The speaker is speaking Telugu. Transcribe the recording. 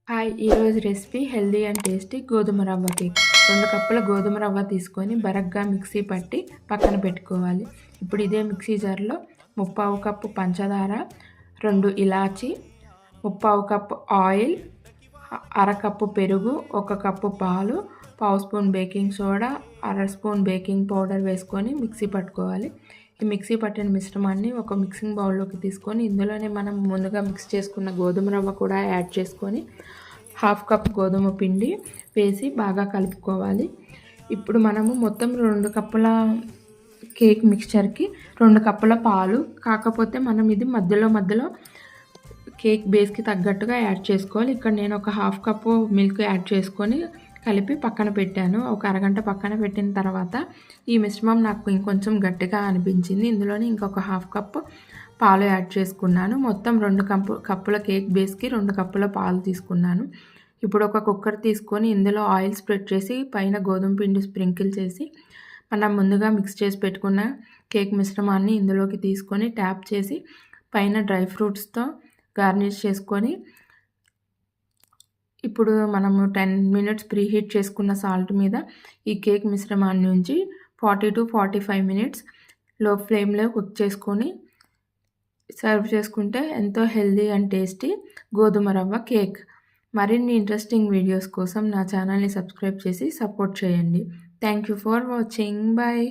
హాయ్! ఈరోజు రెసిపీ హెల్దీ అండ్ టేస్టీ గోధుమ రవ్వ కేక్. 2 కప్పుల గోధుమ రవ్వ తీసుకొని బరగ్గా మిక్సీ పట్టి పక్కన పెట్టుకోవాలి. ఇప్పుడు ఇదే మిక్సీ జార్లో 3/4 కప్పు పంచదార, 2 ఇలాచి, 3/4 కప్పు ఆయిల్, అరకప్పు పెరుగు, 1 కప్పు పాలు, పావు స్పూన్ బేకింగ్ సోడా, అర స్పూన్ బేకింగ్ పౌడర్ వేసుకొని మిక్సీ పట్టుకోవాలి. ఈ మిక్సీ పట్టిన మిశ్రమాన్ని ఒక మిక్సింగ్ బౌల్లోకి తీసుకొని ఇందులోనే మనం ముందుగా మిక్స్ చేసుకున్న గోధుమ రవ్వ కూడా యాడ్ చేసుకొని 1/2 కప్ గోధుమ పిండి వేసి బాగా కలుపుకోవాలి. ఇప్పుడు మనము మొత్తం 2 కప్పుల కేక్ మిక్స్చర్కి 2 కప్పుల పాలు, కాకపోతే మనం ఇది మధ్యలో కేక్ బేస్కి తగ్గట్టుగా యాడ్ చేసుకోవాలి. ఇక్కడ నేను ఒక 1/2 కప్పు మిల్క్ యాడ్ చేసుకొని కలిపి పక్కన పెట్టాను. ఒక అరగంట పక్కన పెట్టిన తర్వాత ఈ మిశ్రమం నాకు ఇంకొంచెం గట్టిగా అనిపించింది. ఇందులోనే ఇంకొక 1/2 కప్పు పాలు యాడ్ చేసుకున్నాను. మొత్తం 2 కప్పుల కేక్ బేస్కి 2 కప్పుల పాలు తీసుకున్నాను. ఇప్పుడు ఒక కుక్కర్ తీసుకొని ఇందులో ఆయిల్ స్ప్రెడ్ చేసి పైన గోధుమ పిండి స్ప్రింకిల్ చేసి మనం ముందుగా మిక్స్ చేసి పెట్టుకున్న కేక్ మిశ్రమాన్ని ఇందులోకి తీసుకొని ట్యాప్ చేసి పైన డ్రై ఫ్రూట్స్తో గార్నిష్ చేసుకొని ఇప్పుడు మనము 10 మినిట్స్ ప్రీహీట్ చేసుకున్న సాల్ట్ మీద ఈ కేక్ మిశ్రమాన్ని ఉంచి 40 to 45 మినిట్స్ లో ఫ్లేమ్లో కుక్ చేసుకొని సర్వ్ చేసుకుంటే ఎంతో హెల్దీ అండ్ టేస్టీ గోధుమ రవ్వ కేక్. మరిన్ని ఇంట్రెస్టింగ్ వీడియోస్ కోసం నా ఛానల్ని సబ్స్క్రైబ్ చేసి సపోర్ట్ చేయండి. Thank you for watching. Bye.